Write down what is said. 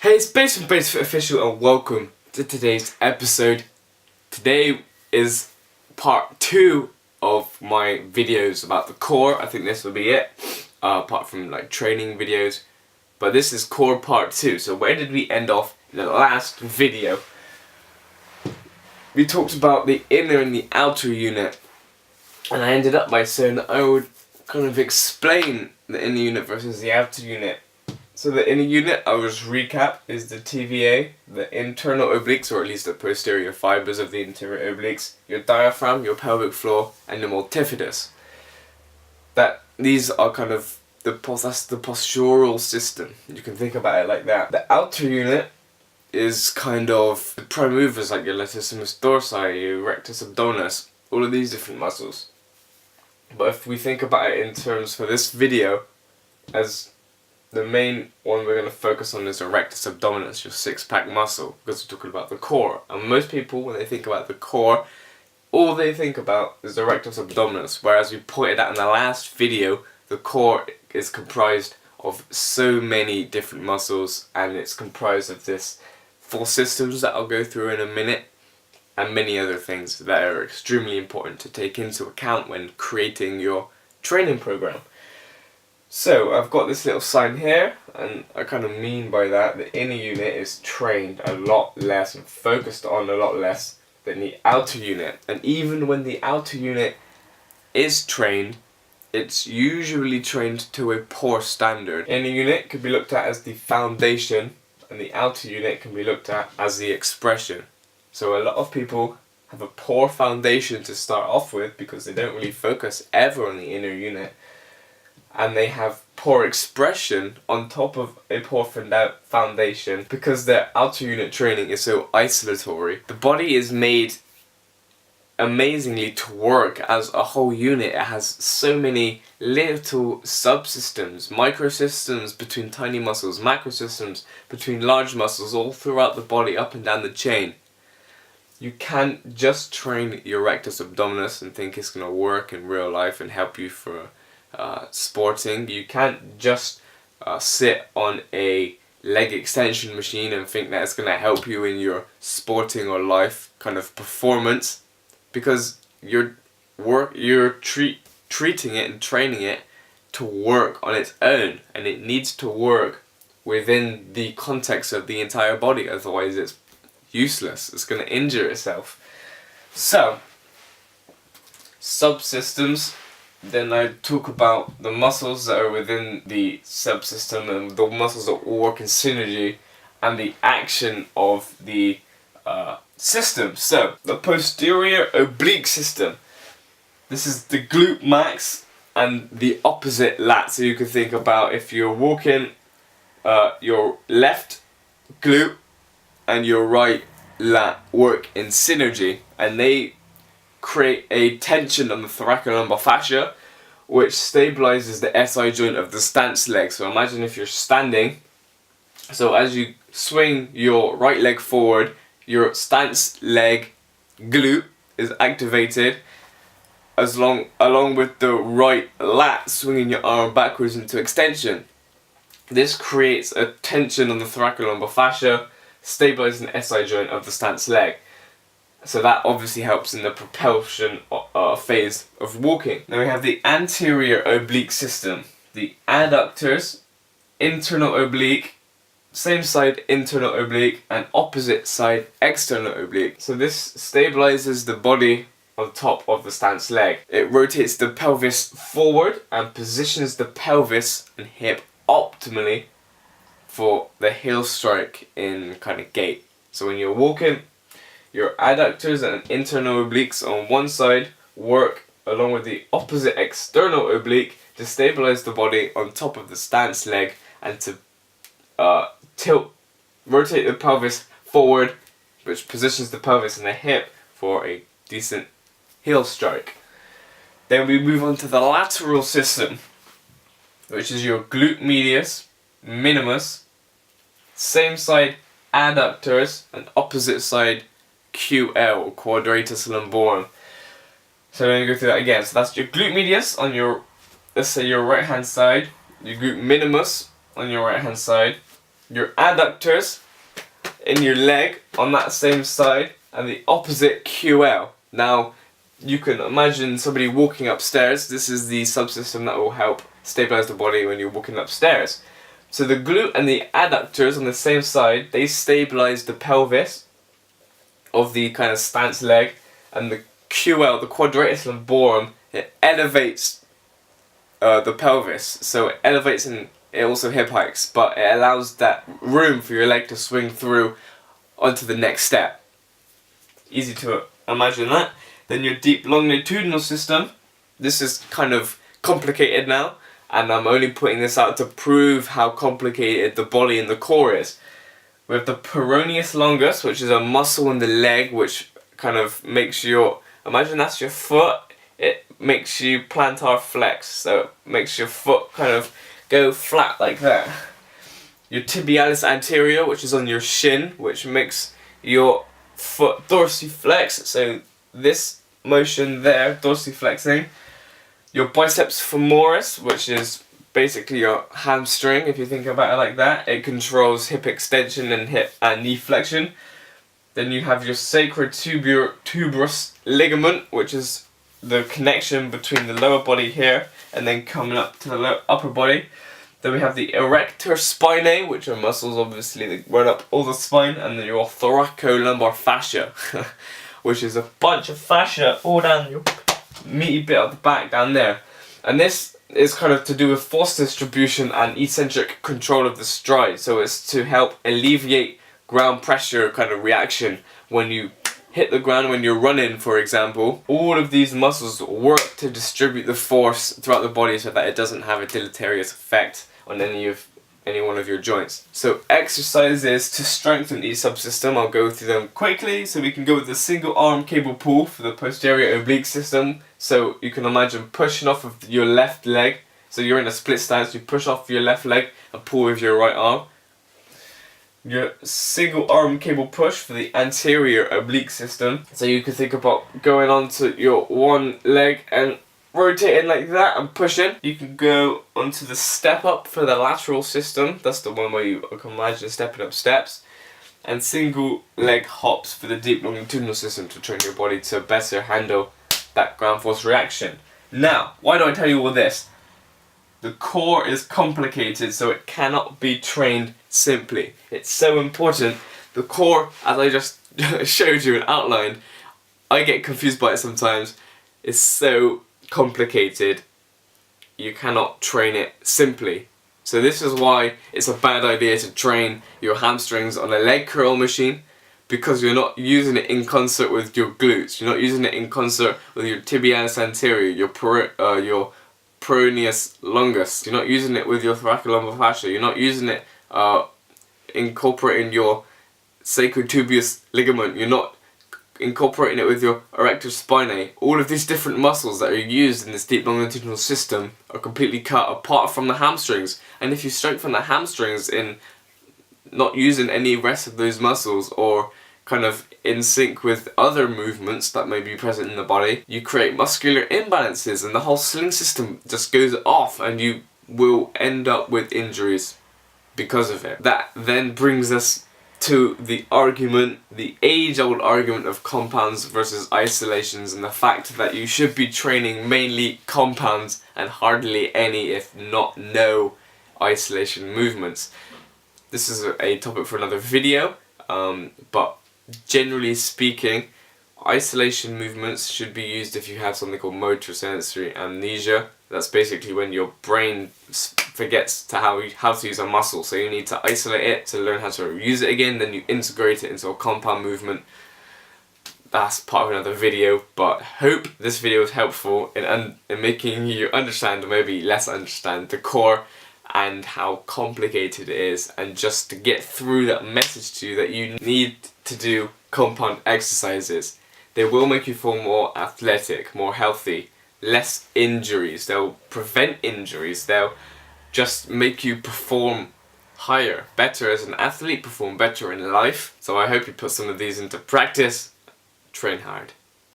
Hey, it's Base from Basefit Official and welcome to today's episode. Today is part 2 of my videos about the core. I think this will be it, apart from like training videos. But this is core part 2. So where did we end off in the last video? We talked about the inner and the outer unit. And I ended up by saying that I would kind of explain the inner unit versus the outer unit. So the inner unit, I'll just recap, is the TVA, the internal obliques, or at least the posterior fibers of the interior obliques, your diaphragm, your pelvic floor, and your multifidus. These are kind of that's the postural system. You can think about it like that. The outer unit is kind of the prime movers, like your latissimus dorsi, your rectus abdominis, all of these different muscles. But if we think about it in terms for this video, as the main one we're going to focus on is the rectus abdominis, your six-pack muscle, because we're talking about the core. And most people, when they think about the core, all they think about is the rectus abdominis, whereas we pointed out in the last video, the core is comprised of so many different muscles, and it's comprised of this 4 systems that I'll go through in a minute, and many other things that are extremely important to take into account when creating your training program. So I've got this little sign here, and I kind of mean by that the inner unit is trained a lot less and focused on a lot less than the outer unit. And even when the outer unit is trained, it's usually trained to a poor standard. Inner unit could be looked at as the foundation, and the outer unit can be looked at as the expression. So a lot of people have a poor foundation to start off with because they don't really focus ever on the inner unit. And they have poor expression on top of a poor foundation because their outer unit training is so isolatory. The body is made amazingly to work as a whole unit. It has so many little subsystems, microsystems between tiny muscles, macrosystems between large muscles, all throughout the body, up and down the chain. You can't just train your rectus abdominis and think it's going to work in real life and help you for sporting. You can't just sit on a leg extension machine and think that it's going to help you in your sporting or life kind of performance, because you're treating it and training it to work on its own, and it needs to work within the context of the entire body, otherwise it's useless. It's going to injure itself. So, subsystems. Then I talk about the muscles that are within the subsystem and the muscles that all work in synergy and the action of the system. So, the posterior oblique system. This is the glute max and the opposite lat. So you can think about if you're walking, your left glute and your right lat work in synergy, and they create a tension on the thoracolumbar fascia, which stabilizes the SI joint of the stance leg. So imagine if you're standing, so as you swing your right leg forward, your stance leg glute is activated along with the right lat swinging your arm backwards into extension. This creates a tension on the thoracolumbar fascia, stabilizing the SI joint of the stance leg. So that obviously helps in the propulsion phase of walking. Then we have the anterior oblique system. The adductors, internal oblique, same side internal oblique, and opposite side external oblique. So this stabilizes the body on top of the stance leg. It rotates the pelvis forward and positions the pelvis and hip optimally for the heel strike in kind of gait. So when you're walking, your adductors and internal obliques on one side work along with the opposite external oblique to stabilize the body on top of the stance leg and to rotate the pelvis forward, which positions the pelvis and the hip for a decent heel strike. Then we move on to the lateral system, which is your glute medius, minimus, same side adductors and opposite side QL, or quadratus lumborum. So let me go through that again. So that's your glute medius on your, let's say your right hand side, your glute minimus on your right hand side, your adductors in your leg on that same side, and the opposite QL. Now, you can imagine somebody walking upstairs. This is the subsystem that will help stabilize the body when you're walking upstairs. So the glute and the adductors on the same side, they stabilize the pelvis of the kind of stance leg, and the QL, the quadratus lumborum, it elevates the pelvis. So it elevates and it also hip hikes, but it allows that room for your leg to swing through onto the next step. Easy to imagine that. Then your deep longitudinal system. This is kind of complicated now, and I'm only putting this out to prove how complicated the body and the core is. We have the peroneus longus, which is a muscle in the leg which kind of makes your, imagine that's your foot, it makes you plantar flex, so it makes your foot kind of go flat like that. Your tibialis anterior, which is on your shin, which makes your foot dorsiflex, so this motion there, dorsiflexing. Your biceps femoris, which is basically your hamstring, if you think about it like that. It controls hip extension and hip and knee flexion. Then you have your sacrotuberous ligament, which is the connection between the lower body here and then coming up to the upper body. Then we have the erector spinae, which are muscles obviously that run up all the spine, and then your thoracolumbar fascia, which is a bunch of fascia all down your meaty bit of the back down there. And this is kind of to do with force distribution and eccentric control of the stride. So it's to help alleviate ground pressure kind of reaction when you hit the ground when you're running, for example. All of these muscles work to distribute the force throughout the body so that it doesn't have a deleterious effect on any one of your joints. So exercises to strengthen each subsystem, I'll go through them quickly. So we can go with the single arm cable pull for the posterior oblique system. So you can imagine pushing off of your left leg. So you're in a split stance, you push off your left leg and pull with your right arm. Your single arm cable push for the anterior oblique system. So you can think about going onto your one leg and rotating like that and pushing. You can go onto the step up for the lateral system. That's the one where you can imagine stepping up steps. And single leg hops for the deep longitudinal system to train your body to better handle that ground force reaction. Now, why do I tell you all this? The core is complicated, so it cannot be trained simply. It's so important. The core, as I just showed you and outlined, I get confused by it sometimes. It's so complicated. You cannot train it simply. So this is why it's a bad idea to train your hamstrings on a leg curl machine, because you're not using it in concert with your glutes. You're not using it in concert with your tibialis anterior, your peroneus longus. You're not using it with your thoracolumbar fascia. You're not using it incorporating your sacrotuberous ligament. You're not incorporating it with your erector spinae. All of these different muscles that are used in this deep longitudinal system are completely cut apart from the hamstrings. And if you strengthen the hamstrings in not using any rest of those muscles, or kind of in sync with other movements that may be present in the body, you create muscular imbalances and the whole sling system just goes off, and you will end up with injuries because of it. That then brings us to the argument, the age-old argument of compounds versus isolations, and the fact that you should be training mainly compounds and hardly any, if not no, isolation movements. This is a topic for another video, but generally speaking, isolation movements should be used if you have something called motor sensory amnesia. That's basically when your brain forgets how to use a muscle, so you need to isolate it to learn how to use it again, then you integrate it into a compound movement. That's part of another video, but hope this video is helpful in making you understand, or maybe less understand, the core and how complicated it is, and just to get through that message to you that you need to do compound exercises. They will make you feel more athletic, more healthy, less injuries. They'll prevent injuries. They'll just make you perform higher, better as an athlete, perform better in life. So I hope you put some of these into practice. Train hard.